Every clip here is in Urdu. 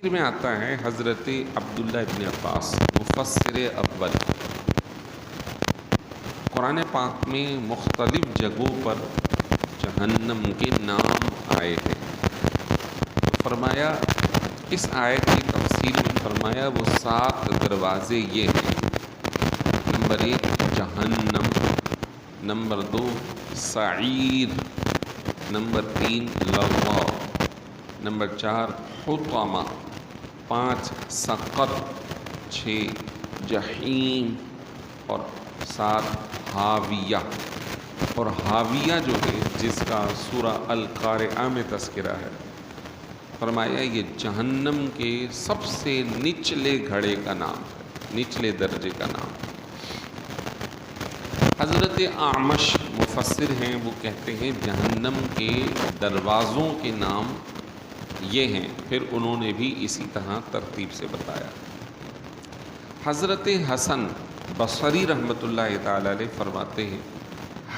میں آتا ہے حضرت عبداللہ ابن عباس مفسر اول، قرآن پاک میں مختلف جگہوں پر جہنم کے نام آئے ہیں۔ تو فرمایا اس آیت کی تفسیر میں فرمایا وہ 7 دروازے یہ ہیں۔ نمبر 1 جہنم، نمبر 2 سعیر، نمبر 3 لظا، نمبر 4 حطمہ، 5 سقر، 6 جحیم اور 7 حاویہ۔ اور حاویہ جو ہے جس کا سورہ القارعہ میں تذکرہ ہے، فرمایا یہ جہنم کے سب سے نچلے گھڑے کا نام ہے، نچلے درجے کا نام ہے۔ حضرت اعمش مفسر ہیں، وہ کہتے ہیں جہنم کے دروازوں کے نام یہ ہیں، پھر انہوں نے بھی اسی طرح ترتیب سے بتایا۔ حضرت حسن بصری رحمۃ اللہ تعالی علیہ فرماتے ہیں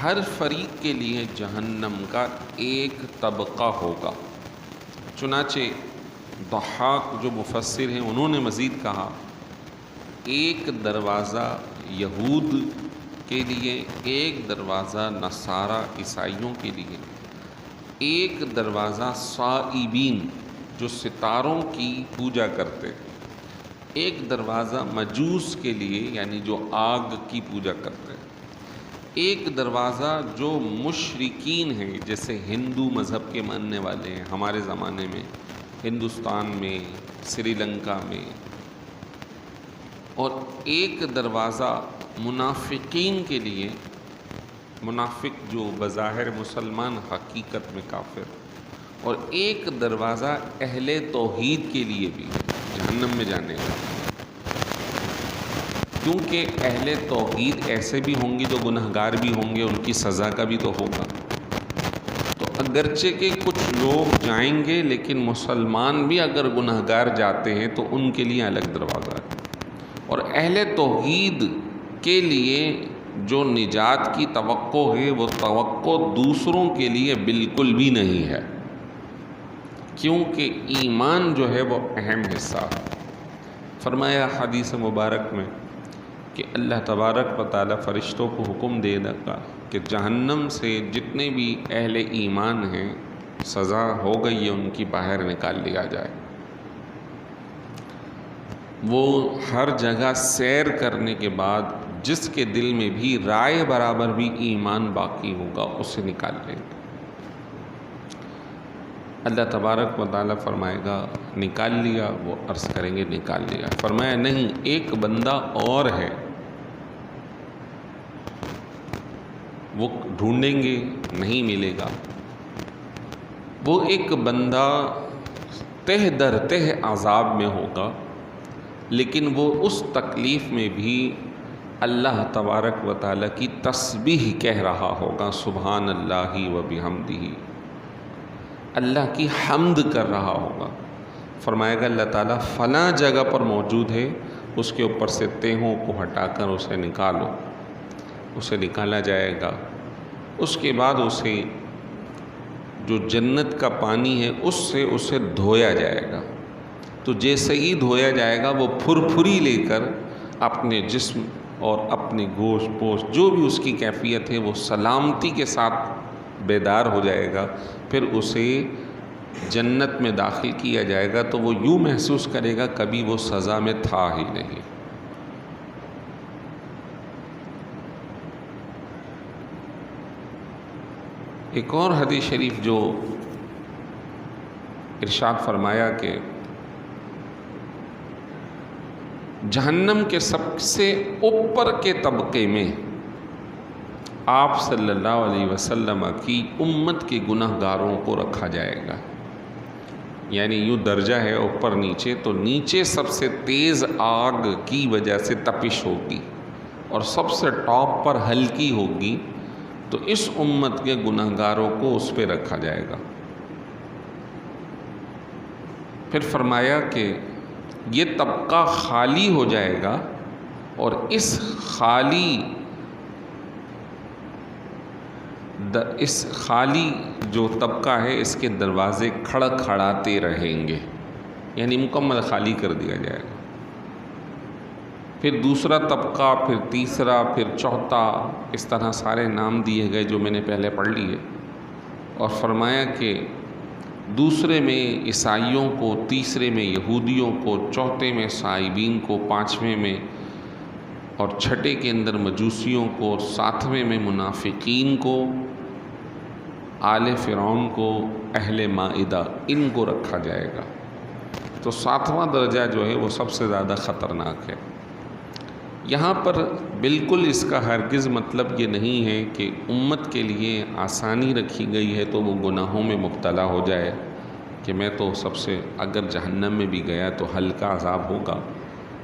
ہر فریق کے لیے جہنم کا ایک طبقہ ہوگا۔ چنانچہ ضحاک جو مفسر ہیں انہوں نے مزید کہا ایک دروازہ یہود کے لیے، ایک دروازہ نصارہ عیسائیوں کے لیے، ایک دروازہ صائبین جو ستاروں کی پوجا کرتے، ایک دروازہ مجوس کے لیے یعنی جو آگ کی پوجا کرتے، ایک دروازہ جو مشرکین ہیں جیسے ہندو مذہب کے ماننے والے ہیں ہمارے زمانے میں ہندوستان میں، سری لنکا میں، اور ایک دروازہ منافقین کے لیے، منافق جو بظاہر مسلمان حقیقت میں کافر، اور ایک دروازہ اہل توحید کے لیے بھی جہنم میں جانے کا، کیونکہ اہل توحید ایسے بھی ہوں گے جو گنہگار بھی ہوں گے، ان کی سزا کا بھی تو ہوگا۔ تو اگرچہ کہ کچھ لوگ جائیں گے لیکن مسلمان بھی اگر گنہگار جاتے ہیں تو ان کے لیے الگ دروازہ ہے، اور اہل توحید کے لیے جو نجات کی توقع ہے وہ توقع دوسروں کے لیے بالکل بھی نہیں ہے، کیونکہ ایمان جو ہے وہ اہم حصہ ہے۔ فرمایا حدیث مبارک میں کہ اللہ تبارک و تعالی فرشتوں کو حکم دے گا کہ جہنم سے جتنے بھی اہل ایمان ہیں سزا ہو گئی ہے ان کی باہر نکال لیا جائے۔ وہ ہر جگہ سیر کرنے کے بعد جس کے دل میں بھی رائے برابر بھی ایمان باقی ہوگا اسے نکال لیں گے۔ اللہ تبارک و تعالیٰ فرمائے گا نکال لیا، وہ عرض کریں گے نکال لیا، فرمایا نہیں ایک بندہ اور ہے، وہ ڈھونڈیں گے نہیں ملے گا۔ وہ ایک بندہ تہ در تہ عذاب میں ہوگا، لیکن وہ اس تکلیف میں بھی اللہ تبارک و تعالیٰ کی تسبیح کہہ رہا ہوگا، سبحان اللہ و بحمدہ، اللہ کی حمد کر رہا ہوگا۔ فرمائے گا اللہ تعالیٰ فلاں جگہ پر موجود ہے، اس کے اوپر سے تہوں کو ہٹا کر اسے نکالو۔ اسے نکالا جائے گا، اس کے بعد اسے جو جنت کا پانی ہے اس سے اسے دھویا جائے گا۔ تو جیسے ہی دھویا جائے گا وہ پھرپھری لے کر اپنے جسم اور اپنے گوشت پوشت جو بھی اس کی کیفیت ہے وہ سلامتی کے ساتھ بیدار ہو جائے گا۔ پھر اسے جنت میں داخل کیا جائے گا تو وہ یوں محسوس کرے گا کبھی وہ سزا میں تھا ہی نہیں۔ ایک اور حدیث شریف جو ارشاد فرمایا کہ جہنم کے سب سے اوپر کے طبقے میں آپ صلی اللہ علیہ وسلم کی امت کے گناہ گاروں کو رکھا جائے گا، یعنی یوں درجہ ہے اوپر نیچے، تو نیچے سب سے تیز آگ کی وجہ سے تپش ہوگی اور سب سے ٹاپ پر ہلکی ہوگی، تو اس امت کے گناہ گاروں کو اس پہ رکھا جائے گا۔ پھر فرمایا کہ یہ طبقہ خالی ہو جائے گا اور اس خالی جو طبقہ ہے اس کے دروازے کھڑکھڑاتے رہیں گے، یعنی مکمل خالی کر دیا جائے گا۔ پھر دوسرا طبقہ، پھر تیسرا، پھر چوتھا، اس طرح سارے نام دیے گئے جو میں نے پہلے پڑھ لیے، اور فرمایا کہ دوسرے میں عیسائیوں کو، تیسرے میں یہودیوں کو، چوتھے میں صائبین کو، پانچویں میں اور چھٹے کے اندر مجوسیوں کو، اور ساتویں میں منافقین کو، آل فرعون کو، اہل مائدہ، ان کو رکھا جائے گا۔ تو ساتواں درجہ جو ہے وہ سب سے زیادہ خطرناک ہے۔ یہاں پر بالکل اس کا ہرگز مطلب یہ نہیں ہے کہ امت کے لیے آسانی رکھی گئی ہے تو وہ گناہوں میں مبتلا ہو جائے کہ میں تو سب سے، اگر جہنم میں بھی گیا تو ہلکا عذاب ہوگا۔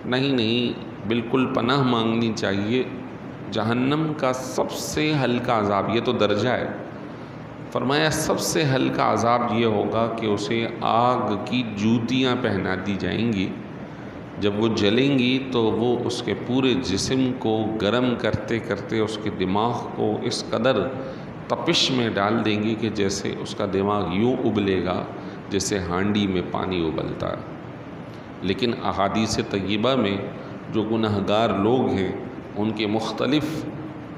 نہیں، بالکل پناہ مانگنی چاہیے۔ جہنم کا سب سے ہلکا عذاب، یہ تو درجہ ہے، فرمایا سب سے ہلکا عذاب یہ ہوگا کہ اسے آگ کی جوتیاں پہنا دی جائیں گی۔ جب وہ جلیں گی تو وہ اس کے پورے جسم کو گرم کرتے کرتے اس کے دماغ کو اس قدر تپش میں ڈال دیں گی کہ جیسے اس کا دماغ یوں ابلے گا جیسے ہانڈی میں پانی ابلتا ہے۔ لیکن احادیث طیبہ میں جو گنہگار لوگ ہیں ان کے مختلف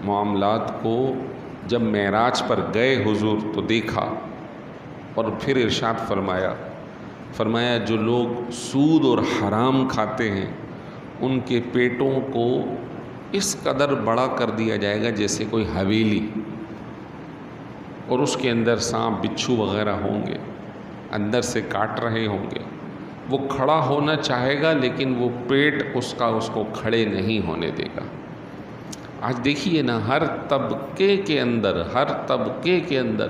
معاملات کو جب معراج پر گئے حضور تو دیکھا، اور پھر ارشاد فرمایا جو لوگ سود اور حرام کھاتے ہیں ان کے پیٹوں کو اس قدر بڑا کر دیا جائے گا جیسے کوئی حویلی، اور اس کے اندر سانپ بچھو وغیرہ ہوں گے، اندر سے کاٹ رہے ہوں گے۔ وہ کھڑا ہونا چاہے گا لیکن وہ پیٹ اس کو کھڑے نہیں ہونے دے گا۔ آج دیکھیے نا، ہر طبقے کے اندر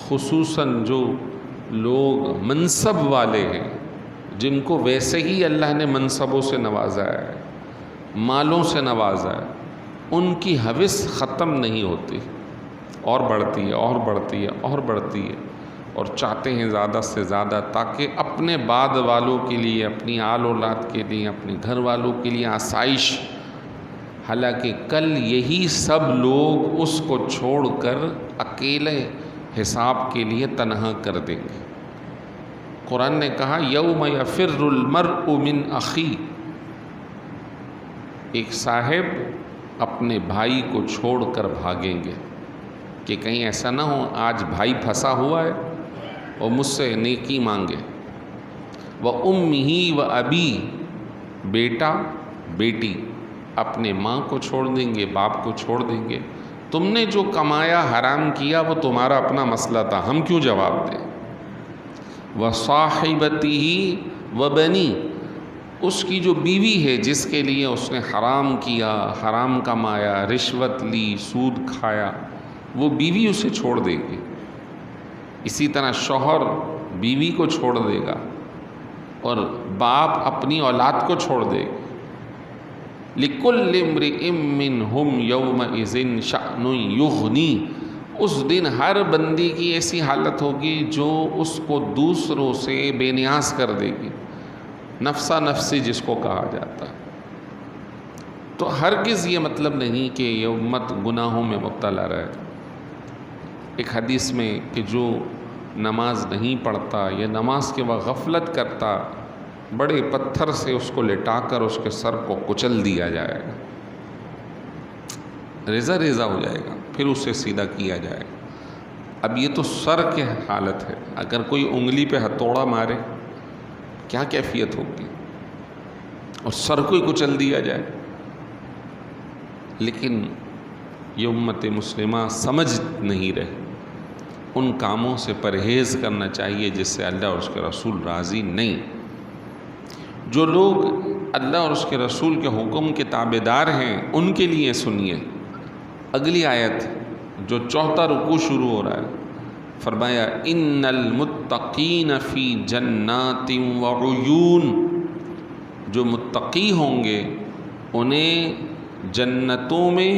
خصوصاً جو لوگ منصب والے ہیں، جن کو ویسے ہی اللہ نے منصبوں سے نوازا ہے، مالوں سے نوازا ہے، ان کی ہوس ختم نہیں ہوتی، اور بڑھتی ہے، اور چاہتے ہیں زیادہ سے زیادہ تاکہ اپنے بعد والوں کے لیے، اپنی آل اولاد کے لیے، اپنے گھر والوں کے لیے آسائش، حالانکہ کل یہی سب لوگ اس کو چھوڑ کر اکیلے حساب کے لیے تنہا کر دیں گے۔ قرآن نے کہا یوم یفر المرء من اخی، ایک صاحب اپنے بھائی کو چھوڑ کر بھاگیں گے کہ کہیں ایسا نہ ہو آج بھائی پھنسا ہوا ہے اور مجھ سے نیکی مانگے۔ وَأُمِّهِ وَأَبِيهِ، بیٹا بیٹی اپنے ماں کو چھوڑ دیں گے، باپ کو چھوڑ دیں گے۔ تم نے جو کمایا حرام کیا وہ تمہارا اپنا مسئلہ تھا، ہم کیوں جواب دیں۔ وَصَاحِبَتِهِ وَبَنِيهِ، اس کی جو بیوی ہے جس کے لیے اس نے حرام کیا، حرام کمایا، رشوت لی، سود کھایا، وہ بیوی اسے چھوڑ دے گی۔ اسی طرح شوہر بیوی کو چھوڑ دے گا، اور باپ اپنی اولاد کو چھوڑ دے گا۔ لِكُلِّ امْرِئٍ مِّنْهُمْ يَوْمَئِذٍ شَأْنٌ يُغْنِيهِ، اس دن ہر بندی کی ایسی حالت ہوگی جو اس کو دوسروں سے بے نیاز کر دے گی، نفسا نفسی جس کو کہا جاتا ہے۔ تو ہرگز یہ مطلب نہیں کہ یہ امت گناہوں میں مبتلا رہے۔ ایک حدیث میں کہ جو نماز نہیں پڑھتا یا نماز کے وقت غفلت کرتا، بڑے پتھر سے اس کو لٹا کر اس کے سر کو کچل دیا جائے گا، ریزہ ریزہ ہو جائے گا، پھر اسے سیدھا کیا جائے گا۔ اب یہ تو سر کی حالت ہے، اگر کوئی انگلی پہ ہتھوڑا مارے کیا کیفیت ہوگی، اور سر کو ہی کچل دیا جائے۔ لیکن یہ امت مسلمہ سمجھ نہیں رہے، ان کاموں سے پرہیز کرنا چاہیے جس سے اللہ اور اس کے رسول راضی نہیں۔ جو لوگ اللہ اور اس کے رسول کے حکم کے تابعدار ہیں ان کے لیے سنیے اگلی آیت جو چوتھا رکوع شروع ہو رہا ہے، فرمایا ان المتقین فی جنات وعیون، جو متقی ہوں گے انہیں جنتوں میں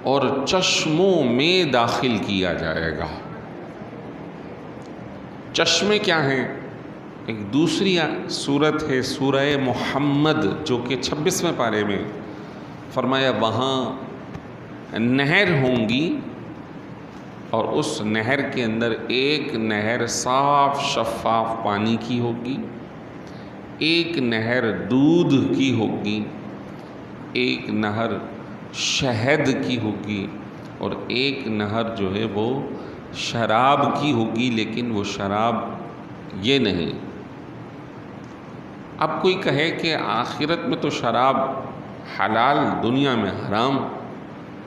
اور چشموں میں داخل کیا جائے گا۔ چشمے کیا ہیں؟ ایک دوسری صورت ہے سورہ محمد جو کہ 26ویں پارے میں، فرمایا وہاں نہر ہوں گی، اور اس نہر کے اندر ایک نہر صاف شفاف پانی کی ہوگی، ایک نہر دودھ کی ہوگی، ایک نہر شہد کی ہوگی، اور ایک نہر جو ہے وہ شراب کی ہوگی، لیکن وہ شراب یہ نہیں۔ اب کوئی کہے کہ آخرت میں تو شراب حلال، دنیا میں حرام،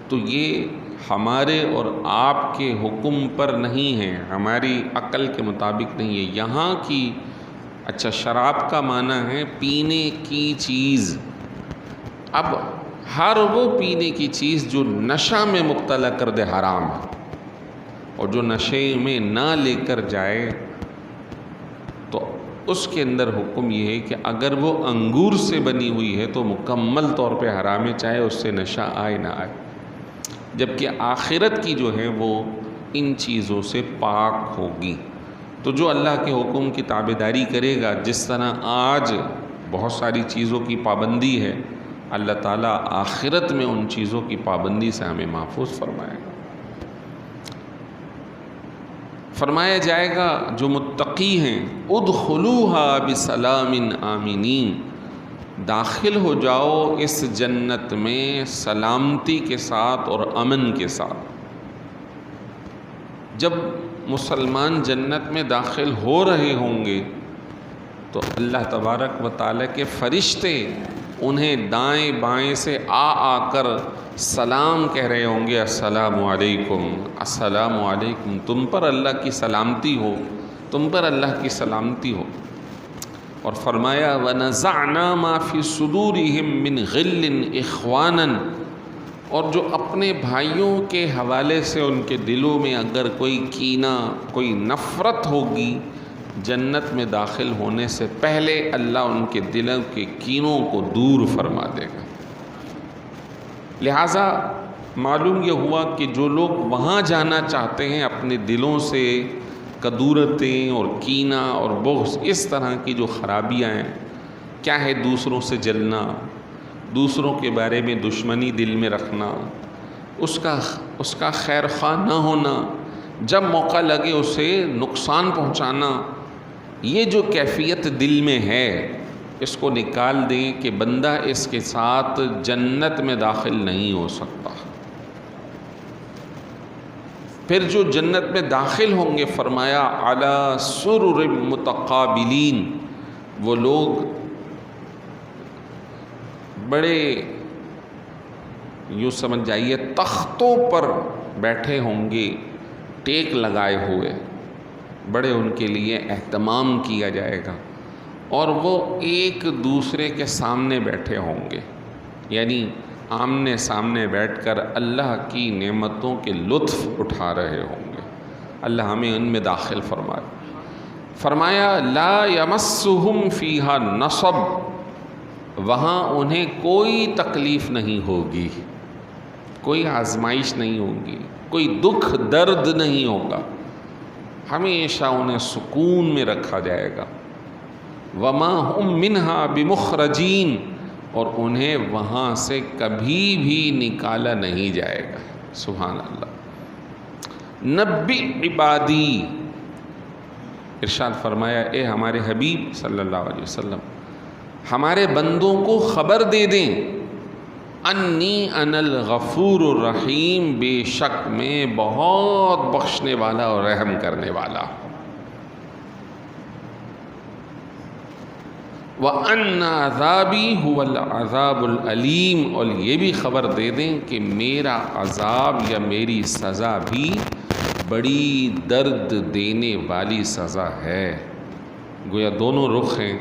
تو یہ ہمارے اور آپ کے حکم پر نہیں ہے، ہماری عقل کے مطابق نہیں ہے۔ یہاں کی اچھا شراب کا معنی ہے پینے کی چیز۔ اب ہر وہ پینے کی چیز جو نشہ میں مبتلا کر دے حرام ہے، اور جو نشے میں نہ لے کر جائے تو اس کے اندر حکم یہ ہے کہ اگر وہ انگور سے بنی ہوئی ہے تو مکمل طور پہ حرام ہے، چاہے اس سے نشہ آئے نہ آئے۔ جبکہ آخرت کی جو ہے وہ ان چیزوں سے پاک ہوگی۔ تو جو اللہ کے حکم کی تابعداری کرے گا، جس طرح آج بہت ساری چیزوں کی پابندی ہے، اللہ تعالیٰ آخرت میں ان چیزوں کی پابندی سے ہمیں محفوظ فرمائے گا۔ فرمایا جائے گا جو متقی ہیں ادخلوها بسلام آمنین، داخل ہو جاؤ اس جنت میں سلامتی کے ساتھ اور امن کے ساتھ۔ جب مسلمان جنت میں داخل ہو رہے ہوں گے تو اللہ تبارک و تعالیٰ کے فرشتے انہیں دائیں بائیں سے آ کر سلام کہہ رہے ہوں گے، السلام علیکم، السلام علیکم، تم پر اللہ کی سلامتی ہو، تم پر اللہ کی سلامتی ہو۔ اور فرمایا وَنَزَعْنَا مَا فِي صُدُورِهِم مِّن غِلٍّ إِخْوَانًا، اور جو اپنے بھائیوں کے حوالے سے ان کے دلوں میں اگر کوئی کینہ، کوئی نفرت ہوگی، جنت میں داخل ہونے سے پہلے اللہ ان کے دلوں کے کینوں کو دور فرما دے گا۔ لہٰذا معلوم یہ ہوا کہ جو لوگ وہاں جانا چاہتے ہیں اپنے دلوں سے کدورتیں اور کینہ اور بغض، اس طرح کی جو خرابیاں ہیں، کیا ہے دوسروں سے جلنا، دوسروں کے بارے میں دشمنی دل میں رکھنا، اس کا خیر خواہ نہ ہونا، جب موقع لگے اسے نقصان پہنچانا، یہ جو کیفیت دل میں ہے اس کو نکال دیں کہ بندہ اس کے ساتھ جنت میں داخل نہیں ہو سکتا۔ پھر جو جنت میں داخل ہوں گے، فرمایا علی سرر متقابلین، وہ لوگ بڑے یوں سمجھ جائیے تختوں پر بیٹھے ہوں گے، ٹیک لگائے ہوئے، بڑے ان کے لیے اہتمام کیا جائے گا، اور وہ ایک دوسرے کے سامنے بیٹھے ہوں گے، یعنی آمنے سامنے بیٹھ کر اللہ کی نعمتوں کے لطف اٹھا رہے ہوں گے۔ اللہ ہمیں ان میں داخل فرمائے۔ فرمایا لا یمسہم فیہا نصب، وہاں انہیں کوئی تکلیف نہیں ہوگی، کوئی آزمائش نہیں ہوگی، کوئی دکھ درد نہیں ہوگا، ہمیشہ انہیں سکون میں رکھا جائے گا۔ وما ہم منہا بمخرجین، اور انہیں وہاں سے کبھی بھی نکالا نہیں جائے گا۔ سبحان اللہ۔ نبی عبادی، ارشاد فرمایا اے ہمارے حبیب صلی اللہ علیہ وسلم، ہمارے بندوں کو خبر دے دیں، انی انا الغفور الرحیم، بے شک میں بہت بخشنے والا اور رحم کرنے والا، وَأَنَّ عَذَابِي هُوَ الْعَذَابُ الْأَلِيمُ، اور یہ بھی خبر دے دیں کہ میرا عذاب یا میری سزا بھی بڑی درد دینے والی سزا ہے۔ گویا دونوں رخ ہیں،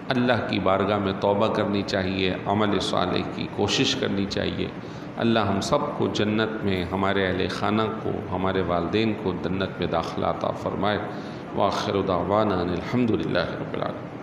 اللہ کی بارگاہ میں توبہ کرنی چاہیے، عمل صالح کی کوشش کرنی چاہیے۔ اللہ ہم سب کو جنت میں، ہمارے اہل خانہ کو، ہمارے والدین کو جنت میں داخلہ عطا فرمائے۔ وآخر دعوانا ان الحمد للہ رب العالمین۔